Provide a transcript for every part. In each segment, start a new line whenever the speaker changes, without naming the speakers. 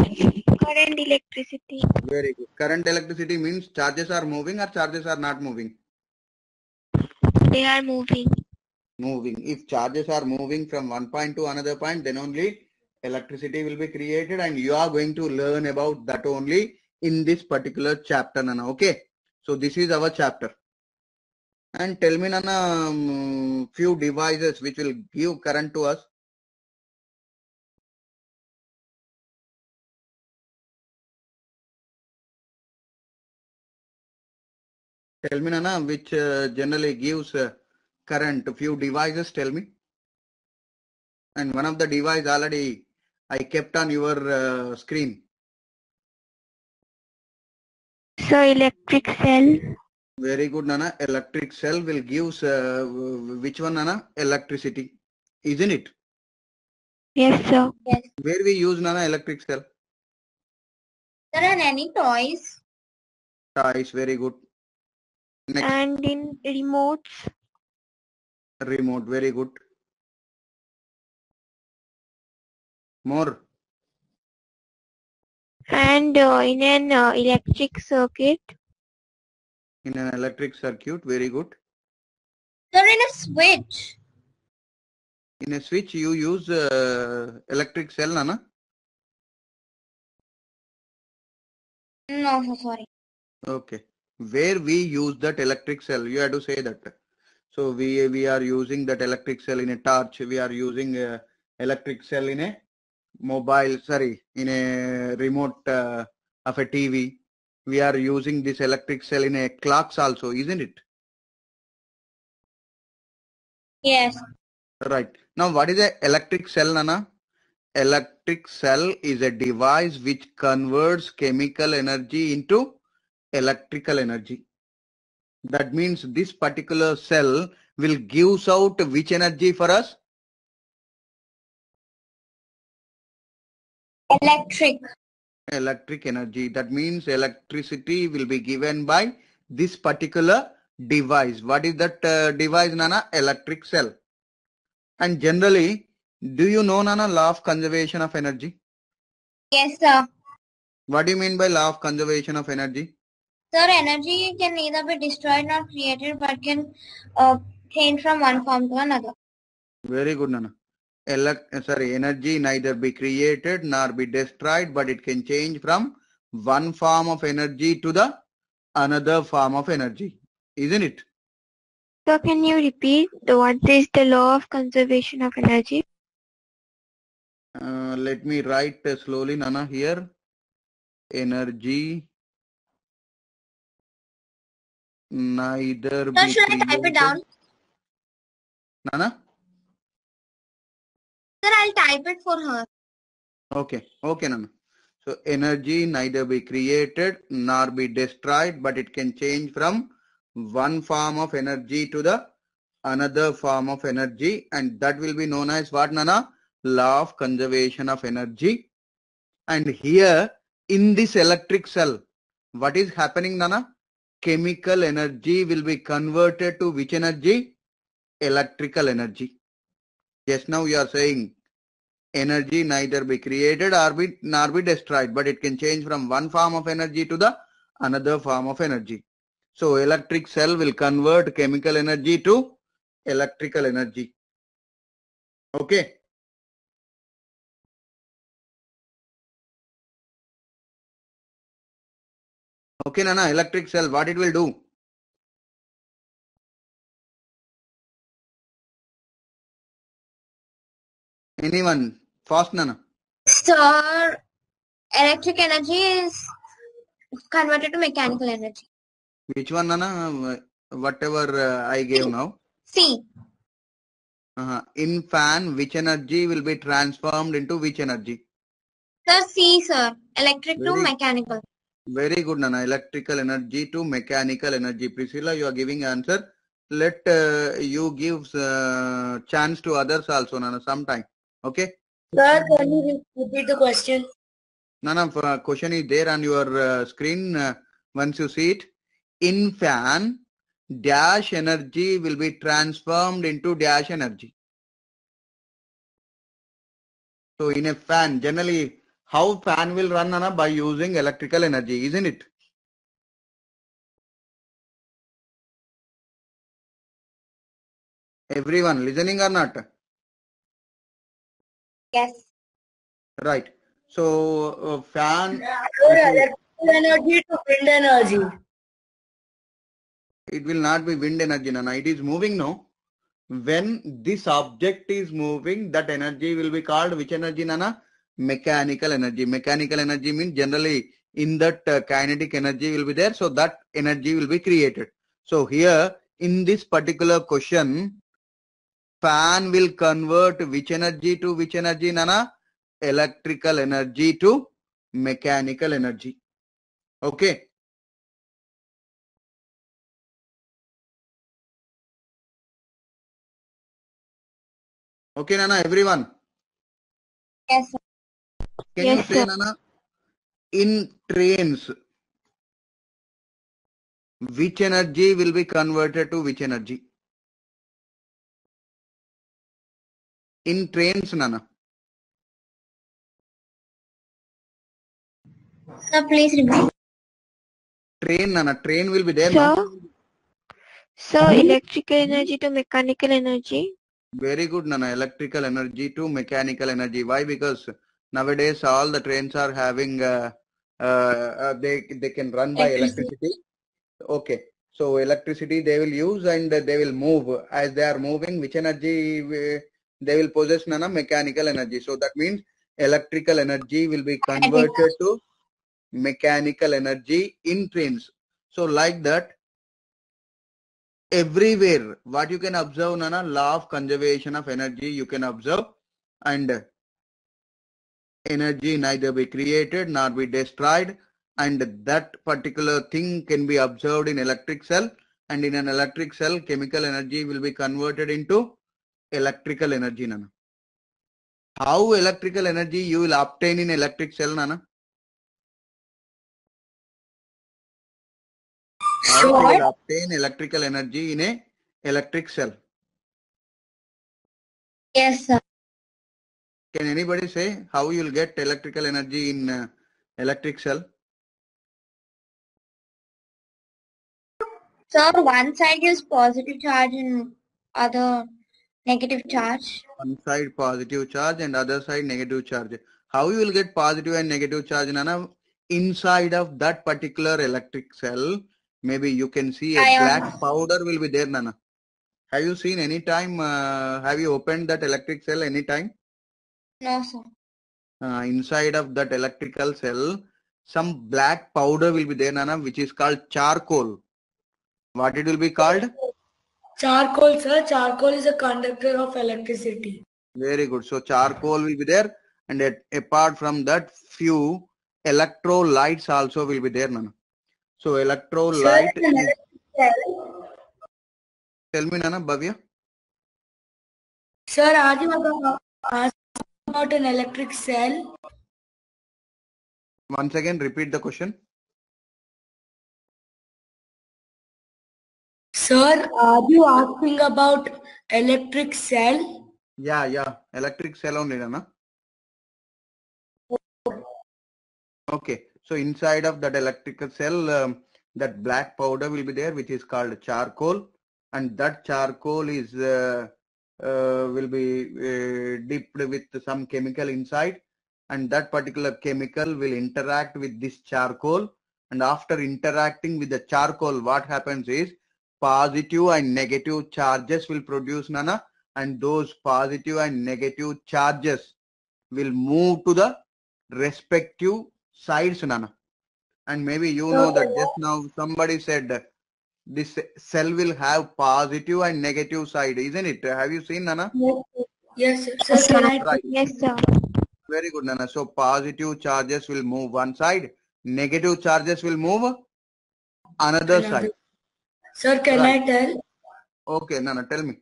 Current electricity.
Very good. Current electricity means charges are moving or charges are not moving?
They are moving.
Moving. If charges are moving from one point to another point, then only electricity will be created, and you are going to learn about that only in this particular chapter, Nana. Okay. So this is our chapter. And tell me, Nana, few devices which will give current to us. Tell me, Nana, which generally gives current. Few devices, tell me. And one of the device already I kept on your screen.
So electric cell.
Very good, Nana. Electric cell will give which one, Nana? Electricity, isn't it?
Yes, sir.
Yes.
Where we use, Nana, electric cell?
There are any toys?
Toys. Very good. Next.
And in remotes.
Remote. Very good. More.
And in an electric circuit.
In an electric circuit. Very good.
They're in a switch.
In a switch, you use electric cell, Nana?
No, sorry.
Okay. Where we use that electric cell, you have to say that. So we are using that electric cell in a torch. We are using electric cell in a in a remote of a TV. We are using this electric cell in a clocks also, isn't it?
Yes.
Right. Now, what is a electric cell, Nana? Electric cell is a device which converts chemical energy into electrical energy. That means this particular cell will gives out which energy for us? Electric energy. That means electricity will be given by this particular device. What is that device, Nana? Electric cell. And generally, do you know, Nana, law of conservation of energy?
Yes, sir.
What do you mean by law of conservation of energy?
Sir, energy can neither be destroyed nor created, but can change from one form to another.
Very good, Nana. Energy neither be created nor be destroyed, but it can change from one form of energy to the another form of energy, isn't it?
So can you repeat what is the law of conservation of energy?
Let me write slowly, Nana, here. Energy neither
Sir,
be
should I type it down?
created. Nana?
Sir, I'll type it for her.
Okay, okay, Nana. So energy neither be created nor be destroyed, but it can change from one form of energy to the another form of energy, and that will be known as what, Nana? Law of conservation of energy. And here in this electric cell, what is happening, Nana? Chemical energy will be converted to which energy? Electrical energy. Just now you are saying energy neither be created nor be destroyed, but it can change from one form of energy to the another form of energy. So electric cell will convert chemical energy to electrical energy. Okay. Okay, Nana, electric cell, what it will do? Anyone? Fast, Nana.
Sir, electric energy is converted to mechanical energy.
Which one, Nana? Whatever I gave now.
C.
In fan, which energy will be transformed into which energy?
Sir, C, sir. Electric to mechanical.
Very good, Nana. Electrical energy to mechanical energy. Priscilla, you are giving answer. Let you give chance to others also, Nana, sometime. Okay?
Sir, can you repeat the question?
Nana, question is there on your screen. Once you see it, in fan, dash energy will be transformed into dash energy. So in a fan, generally, how fan will run, Nana? By using electrical energy, isn't it? Everyone listening or not?
Yes.
Right. So fan,
Electrical energy to wind energy.
it will not be wind energy, Nana. It is moving, no? When this object is moving, that energy will be called which energy, Nana? Mechanical energy. Mechanical energy means generally in that kinetic energy will be there. So that energy will be created. So here in this particular question, fan will convert which energy to which energy, Nana? Electrical energy to mechanical energy. Okay. Okay, Nana, everyone.
Yes, sir.
Can
Yes,
you say,
sir.
Nana, in trains, which energy will be converted to which energy? In trains, Nana.
Sir, please repeat.
Train, Nana. Train will be there, no?
So electrical energy to mechanical energy.
Very good, Nana. Electrical energy to mechanical energy. Why? Because nowadays all the trains are having, they can run by electricity. Okay. So electricity they will use and they will move. As they are moving, which energy they will possess, Nana? Mechanical energy. So that means electrical energy will be converted to mechanical energy in trains. So like that, everywhere what you can observe, Nana, law of conservation of energy you can observe, and energy neither be created nor be destroyed, and that particular thing can be observed in electric cell, and in an electric cell chemical energy will be converted into electrical energy, Nana. How electrical energy you will obtain in electric cell, Nana? How you will obtain electrical energy in a electric cell?
Yes, sir.
Can anybody say how you will get electrical energy in electric cell?
Sir, one side gives positive charge and other negative charge.
One side positive charge and other side negative charge. How you will get positive and negative charge, Nana? Inside of that particular electric cell, maybe you can see a black
Ion.
powder will be there, Nana. Have you seen any time, have you opened that electric cell any time?
No, sir.
Inside of that electrical cell, some black powder will be there, Nana, which is called charcoal. What it will be called?
Charcoal, sir. Charcoal is a conductor of electricity.
Very good. So charcoal will be there, and apart from that, few electrolytes also will be there, Nana. So electrolyte
Sir, in
is,
electric cell.
tell me, Nana, Bhavya.
Sir, are you asking about an electric cell?
Once again, repeat the question.
Sir, are you asking about electric cell?
Yeah, electric cell only, Nana. Okay, so inside of that electrical cell, that black powder will be there, which is called charcoal, and that charcoal is will be dipped with some chemical inside, and that particular chemical will interact with this charcoal, and after interacting with the charcoal, what happens is positive and negative charges will produce, Nana, and those positive and negative charges will move to the respective sides, Nana. And maybe you know that just now somebody said this cell will have positive and negative side, isn't it? Have you seen, Nana?
Yes, sir. Sir, can I?
Right.
Yes, sir.
Very good, Nana. So positive charges will move one side, negative charges will move another side.
Sir, can
Right.
I tell?
Okay, Nana, tell me.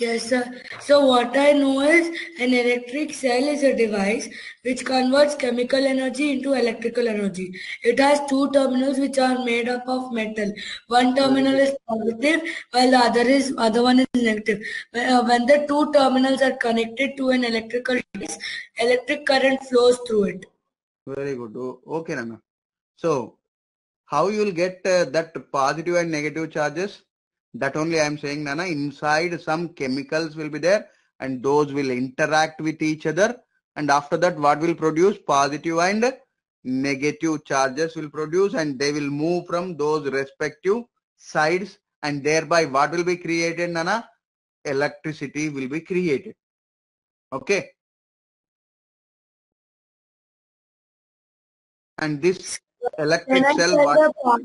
Yes, sir. So what I know is an electric cell is a device which converts chemical energy into electrical energy. It has two terminals which are made up of metal. One terminal is positive while the other one is negative. When the two terminals are connected to an electrical device, electric current flows through it.
Very good. Okay, Nana. So, how you will get that positive and negative charges? That only I am saying, Nana. Inside some chemicals will be there and those will interact with each other. And after that, what will produce? Positive and negative charges will produce and they will move from those respective sides and thereby what will be created, Nana? Electricity will be created. Okay. And this electric cell, what?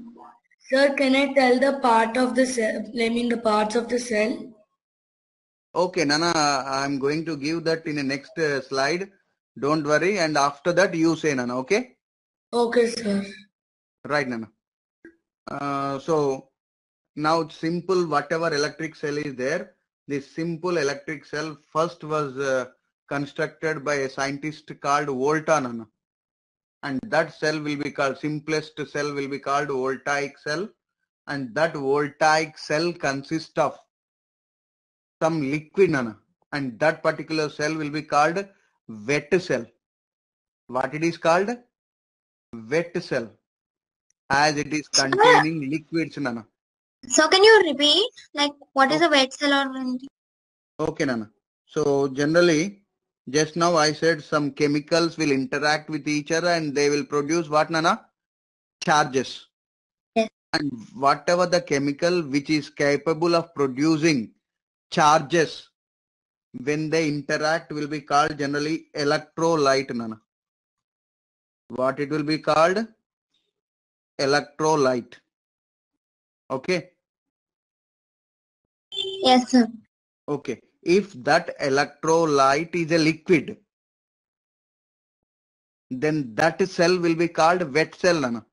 Sir, can I tell the part of the cell? I mean the parts of the cell.
Okay, Nana, I'm going to give that in the next slide. Don't worry. And after that, you say, Nana. Okay.
Okay, sir.
Right, Nana. So now it's simple. Whatever electric cell is there, this simple electric cell first was constructed by a scientist called Volta, Nana. And that cell will be called simplest cell will be called voltaic cell. And that voltaic cell consists of some liquid, Nana. And that particular cell will be called wet cell. What it is called? Wet cell. As it is containing liquids, Nana.
So can you repeat, like, what is a wet cell or anything?
Okay, Nana. So generally, just now I said some chemicals will interact with each other and they will produce what, Nana? Charges.
Yes.
And whatever the chemical which is capable of producing charges, when they interact will be called generally electrolyte, Nana. What it will be called? Electrolyte. Okay.
Yes, sir.
Okay. If that electrolyte is a liquid, then that cell will be called wet cell, Nana.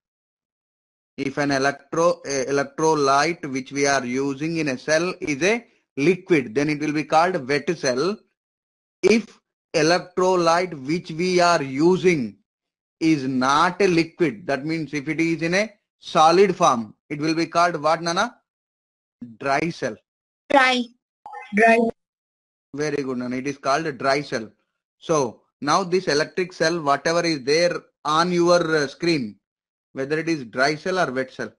If an electrolyte which we are using in a cell is a liquid, then it will be called wet cell. If electrolyte which we are using is not a liquid, that means if it is in a solid form, it will be called what, Nana? Dry cell.
Dry.
Very good, Nana. It is called a dry cell. So now this electric cell, whatever is there on your screen, whether it is dry cell or wet cell.